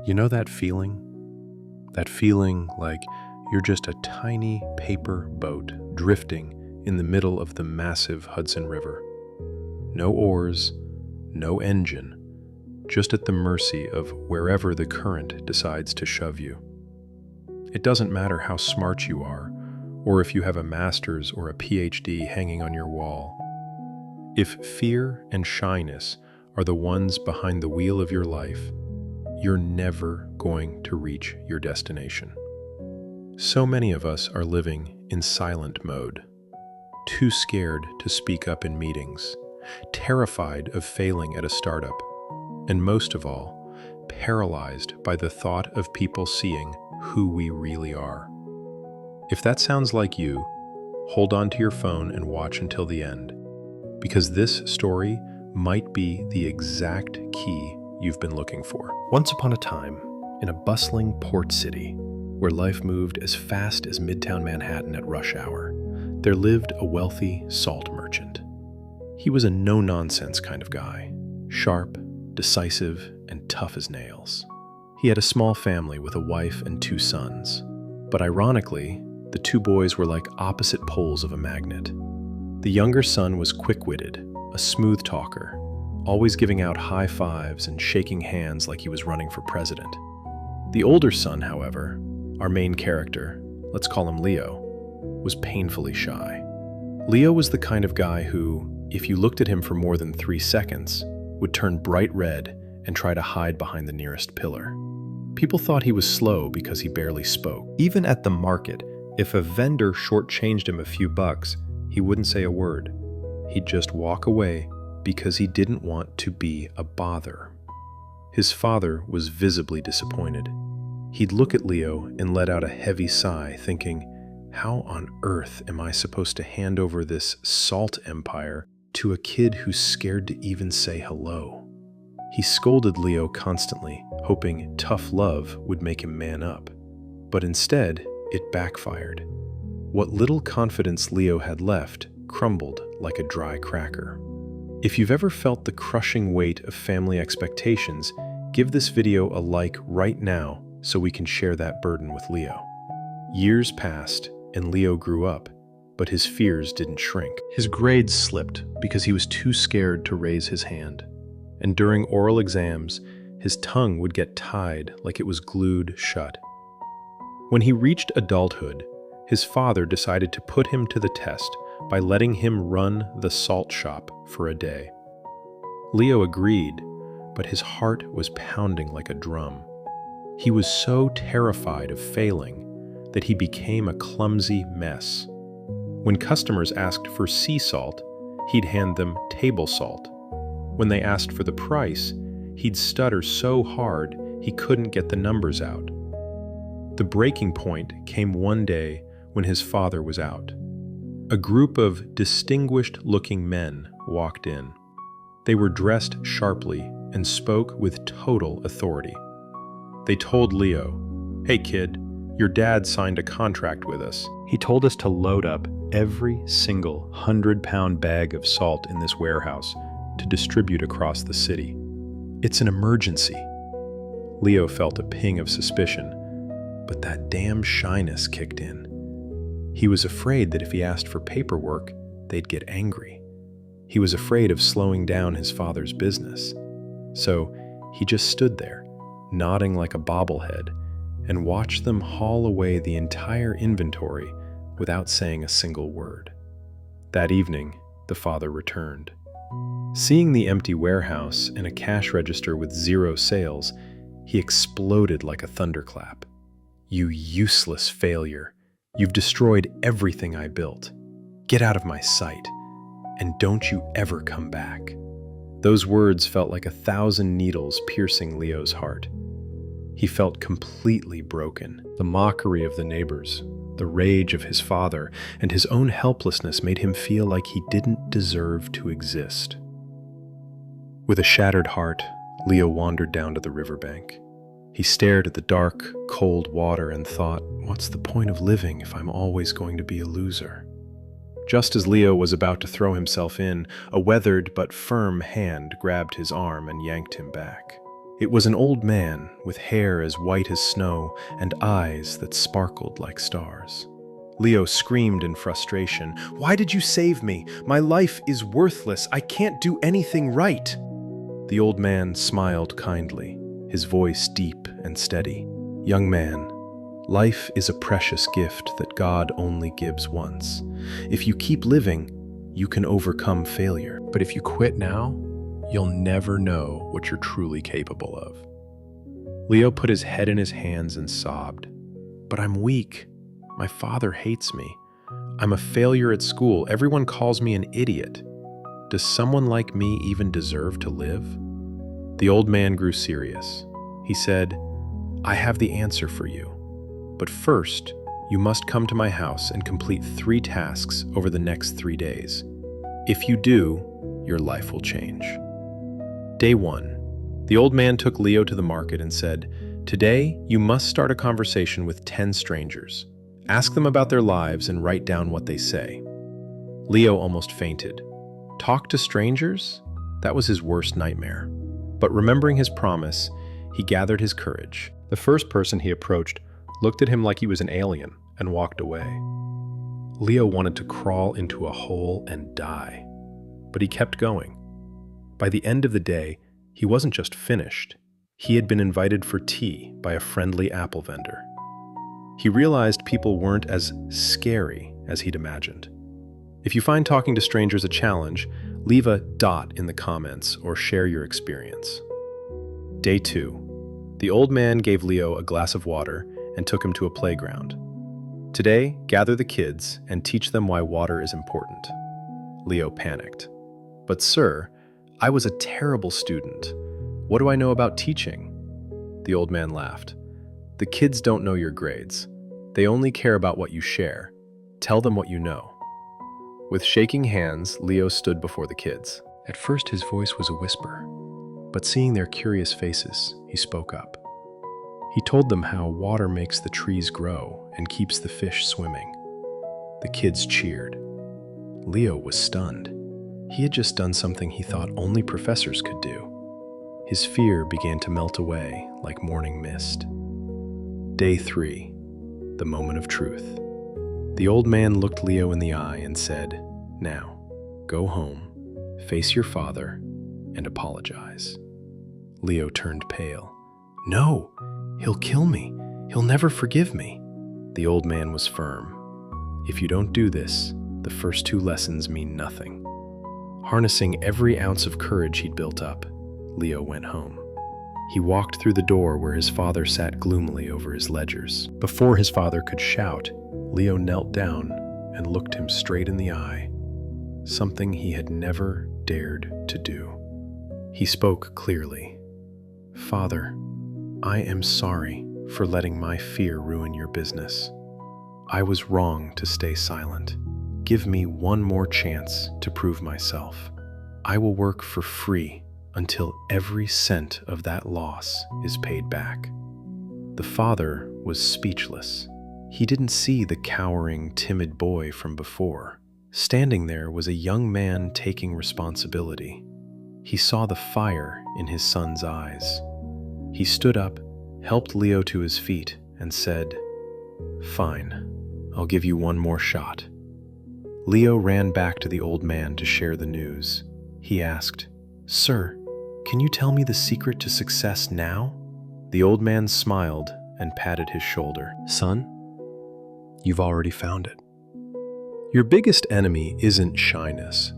You know that feeling? That feeling like you're just a tiny paper boat drifting in the middle of the massive Hudson River. No oars, no engine, just at the mercy of wherever the current decides to shove you. It doesn't matter how smart you are, or if you have a master's or a PhD hanging on your wall. If fear and shyness are the ones behind the wheel of your life, you're never going to reach your destination. So many of us are living in silent mode, too scared to speak up in meetings, terrified of failing at a startup, and most of all, paralyzed by the thought of people seeing who we really are. If that sounds like you, hold on to your phone and watch until the end, because this story might be the exact key you've been looking for. Once upon a time, in a bustling port city, where life moved as fast as Midtown Manhattan at rush hour, there lived a wealthy salt merchant. He was a no-nonsense kind of guy, sharp, decisive, and tough as nails. He had a small family with a wife and 2 sons, but ironically, the 2 boys were like opposite poles of a magnet. The younger son was quick-witted, a smooth talker, always giving out high fives and shaking hands like he was running for president. The older son, however, our main character, let's call him Leo, was painfully shy. Leo was the kind of guy who, if you looked at him for more than 3 seconds, would turn bright red and try to hide behind the nearest pillar. People thought he was slow because he barely spoke. Even at the market, if a vendor shortchanged him a few bucks, he wouldn't say a word. He'd just walk away because he didn't want to be a bother. His father was visibly disappointed. He'd look at Leo and let out a heavy sigh, thinking, how on earth am I supposed to hand over this salt empire to a kid who's scared to even say hello? He scolded Leo constantly, hoping tough love would make him man up. But instead, it backfired. What little confidence Leo had left crumbled like a dry cracker. If you've ever felt the crushing weight of family expectations, give this video a like right now so we can share that burden with Leo. Years passed and Leo grew up, but his fears didn't shrink. His grades slipped because he was too scared to raise his hand. And during oral exams, his tongue would get tied like it was glued shut. When he reached adulthood, his father decided to put him to the test by letting him run the salt shop for a day. Leo agreed, but his heart was pounding like a drum. He was so terrified of failing that he became a clumsy mess. When customers asked for sea salt, he'd hand them table salt. When they asked for the price, he'd stutter so hard he couldn't get the numbers out. The breaking point came one day when his father was out. A group of distinguished-looking men walked in. They were dressed sharply and spoke with total authority. They told Leo, "Hey kid, your dad signed a contract with us. He told us to load up every single 100-pound bag of salt in this warehouse to distribute across the city. It's an emergency." Leo felt a ping of suspicion, but that damn shyness kicked in. He was afraid that if he asked for paperwork, they'd get angry. He was afraid of slowing down his father's business. So he just stood there, nodding like a bobblehead, and watched them haul away the entire inventory without saying a single word. That evening, the father returned. Seeing the empty warehouse and a cash register with 0 sales, he exploded like a thunderclap. "You useless failure. You've destroyed everything I built. Get out of my sight, and don't you ever come back." Those words felt like 1,000 needles piercing Leo's heart. He felt completely broken. The mockery of the neighbors, the rage of his father, and his own helplessness made him feel like he didn't deserve to exist. With a shattered heart, Leo wandered down to the riverbank. He stared at the dark, cold water and thought, what's the point of living if I'm always going to be a loser? Just as Leo was about to throw himself in, a weathered but firm hand grabbed his arm and yanked him back. It was an old man with hair as white as snow and eyes that sparkled like stars. Leo screamed in frustration, "Why did you save me? My life is worthless. I can't do anything right." The old man smiled kindly, his voice deep and steady. "Young man, life is a precious gift that God only gives once. If you keep living, you can overcome failure. But if you quit now, you'll never know what you're truly capable of." Leo put his head in his hands and sobbed. "But I'm weak. My father hates me. I'm a failure at school. Everyone calls me an idiot. Does someone like me even deserve to live?" The old man grew serious. He said, "I have the answer for you. But first, you must come to my house and complete 3 tasks over the next 3 days. If you do, your life will change." Day 1. The old man took Leo to the market and said, "Today, you must start a conversation with 10 strangers. Ask them about their lives and write down what they say." Leo almost fainted. Talk to strangers? That was his worst nightmare. But remembering his promise, he gathered his courage. The first person he approached looked at him like he was an alien and walked away. Leo wanted to crawl into a hole and die, but he kept going. By the end of the day, he wasn't just finished. He had been invited for tea by a friendly apple vendor. He realized people weren't as scary as he'd imagined. If you find talking to strangers a challenge, leave a dot in the comments or share your experience. Day 2. The old man gave Leo a glass of water and took him to a playground. "Today, gather the kids and teach them why water is important." Leo panicked. "But sir, I was a terrible student. What do I know about teaching?" The old man laughed. "The kids don't know your grades. They only care about what you share. Tell them what you know." With shaking hands, Leo stood before the kids. At first, his voice was a whisper, but seeing their curious faces, he spoke up. He told them how water makes the trees grow and keeps the fish swimming. The kids cheered. Leo was stunned. He had just done something he thought only professors could do. His fear began to melt away like morning mist. Day 3. The moment of truth. The old man looked Leo in the eye and said, "Now, go home, face your father, and apologize." Leo turned pale. "No, he'll kill me. He'll never forgive me." The old man was firm. "If you don't do this, the first 2 lessons mean nothing." Harnessing every ounce of courage he'd built up, Leo went home. He walked through the door where his father sat gloomily over his ledgers. Before his father could shout, Leo knelt down and looked him straight in the eye, something he had never dared to do. He spoke clearly. "Father, I am sorry for letting my fear ruin your business. I was wrong to stay silent. Give me one more chance to prove myself. I will work for free until every cent of that loss is paid back." The father was speechless. He didn't see the cowering, timid boy from before. Standing there was a young man taking responsibility. He saw the fire in his son's eyes. He stood up, helped Leo to his feet, and said, "Fine, I'll give you one more shot." Leo ran back to the old man to share the news. He asked, "Sir, can you tell me the secret to success now?" The old man smiled and patted his shoulder. "Son, you've already found it. Your biggest enemy isn't shyness,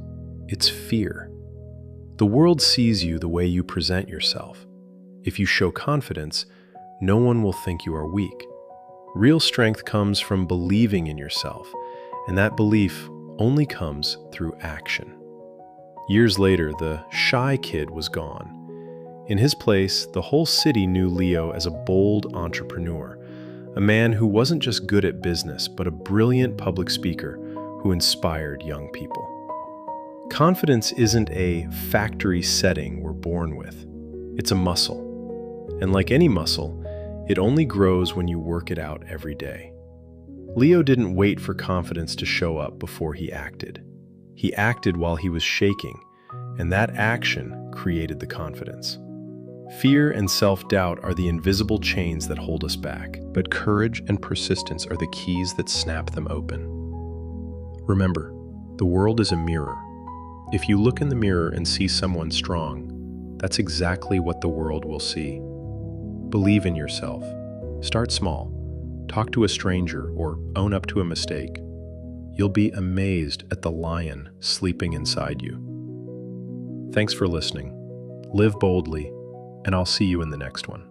it's fear. The world sees you the way you present yourself. If you show confidence, no one will think you are weak. Real strength comes from believing in yourself, and that belief only comes through action." Years later, the shy kid was gone. In his place, the whole city knew Leo as a bold entrepreneur, a man who wasn't just good at business, but a brilliant public speaker who inspired young people. Confidence isn't a factory setting we're born with. It's a muscle. And like any muscle, it only grows when you work it out every day. Leo didn't wait for confidence to show up before he acted. He acted while he was shaking, and that action created the confidence. Fear and self-doubt are the invisible chains that hold us back, but courage and persistence are the keys that snap them open. Remember, the world is a mirror. If you look in the mirror and see someone strong, that's exactly what the world will see. Believe in yourself. Start small. Talk to a stranger or own up to a mistake. You'll be amazed at the lion sleeping inside you. Thanks for listening. Live boldly, and I'll see you in the next one.